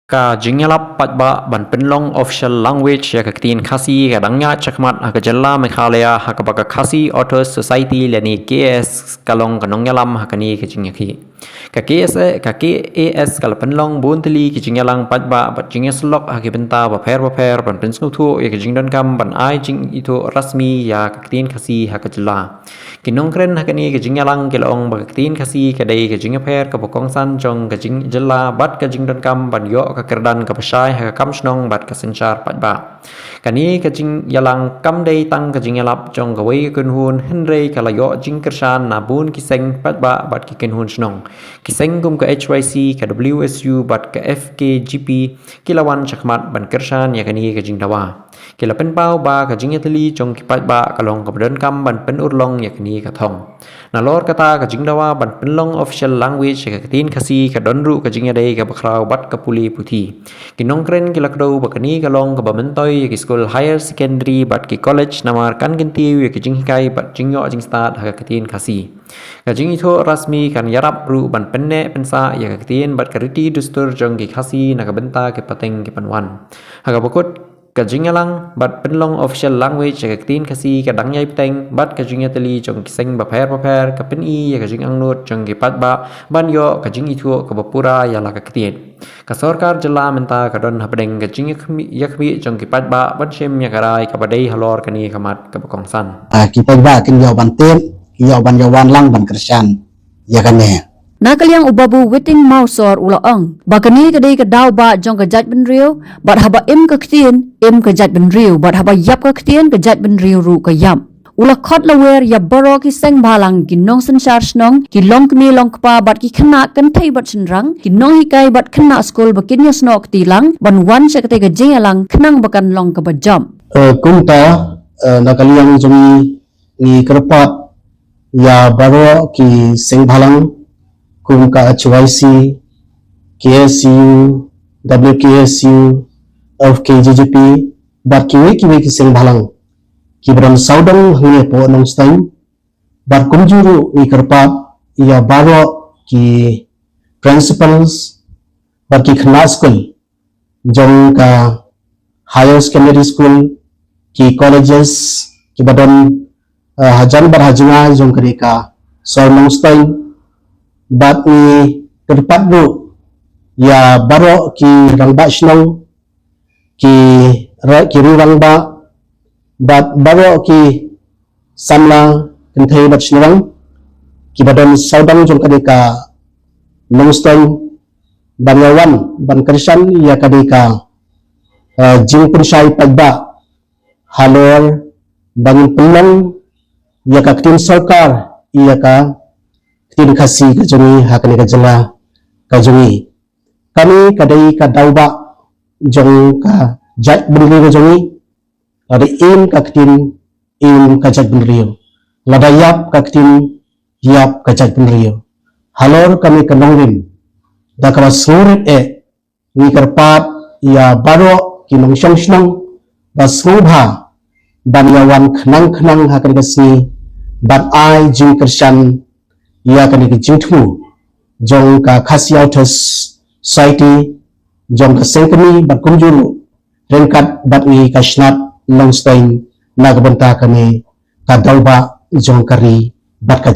Jingïalang Paidbah ban Pynlong official language ya Ktien Khasi kadangnya cakmat Jella Meghalaya hakabaga Khasi Authors Society lani KAS kalong kanongyalam hakani Jingïaki KAS kal Pynlong bunteli Jingïalang Paidbah bat Jingïaslok hakibenta baper ban Pinsnutu ya Jingdon kam ban ai jing itu rasmi ya Ktien Khasi hakajela kinongkren hakani Jingïalang kilong ba Ktien Khasi kadai Jingapher kabokongsan jong Jela bat Jingdon kam ban yo kekerdan kapasai hakam snong bat kasencar Paidbah kani Jingïalang kam dei tang Jingïalap jong gawai kunhun henrei kalayo jingkersan nabun kiseng Paidbah bat kikenhun snong kiseng gum ke HYC ke WSU bat ke FKGP kilawan chakmat ban kersan yakani Jingdawa kila penpau ba Jingïateli jong ki Paidbah kalong kabadon kam ban penurlong yakani kathong nalor kata Jingdawa ban Pynlong official language ke Ktien Khasi kadonru Jingïadei ke bakrau bat kapuli puti kinongkren kilakdo bakani kalong ke bamentoy ke school higher secondary bat ki college namar kan gentiu ke Jinghikai bat Jingyo Jingstad ha Ktien Khasi Jingito rasmi kan yarap ru ban penne pensa ya Ktien bat kariti dustur jong ki Khasi nakabenta ke pateng ke panwan haga bakut Jingïalang bat Pynlong official language ke Ktien Khasi kadangnyai peteng bat Jingïateli jong kiseng baper ke peni ya Jingangnut jong ki Paidbah ban yo Jingito ke bapura ya la Ktien kasorkar jela menta kadon hapdeng Jingyakmi jong ki Paidbah ban shem ya karai kabadai halor kani kamat ke bakongsan ki Paidbah kin yo ban tem ki yo ban yawan lang ban kersan ya kane Nakaliang ubabu witing mausor ulaang. Bakani kadai kadaw ba jong kajat benriu, bat haba im ke Ktien, im kajat benriu, bat haba yap ke Ktien kajat benriu ru ke yam. Ula khot lawer ya baro ki seng balang ki nong sensar snong, ki long kmi long kpa bat ki kena kentai bat senrang, ki nong hikai bat kena skol bakin ya snok tilang, ban wan sekate ke Jingïalang kenang bakan long ke bajam. Kunta nakaliang jongi ni kerpat ya baro ki seng balang kum ka HYC, KSU, WKSU, FKGGP, bat kiwi ki seng balang. Ki beram saudang hanya po nong stain, bat kumjuru ni kerpat ia baro ki principals, bat ki khna school, jong ka higher secondary school, ki colleges, ki badon hajan bar hajunga jong kerika soal nong stain. Bat ni kerpat du ya baro ki rangba snong ki rangba bat baro ki samla kenthai bat snong ki badon saudang jong kadika nongstong banyawan ban kersan ya kadika jing pensai Paidbah halor bangin Pynlong ya ka Ktien sarkar ya ka Ktien Khasi kajungi hakani kajela kajungi kami kadai kadauba jong ka jat benri kajungi ada im ka Ktien im ka jat benri ladayap ka Ktien yap ka jat benri halor kami kanongrin da kala surit ni kerpat ya baro kinong snong basngubha banyawan khnang hakani kasni ban ai jing kersan ia kani jingthu jong ka Khasi Authors Society jong ka sengkani bat kumjuru rengkat bat ni kasnat longstain nagbenta kani kadauba jong kari bat ka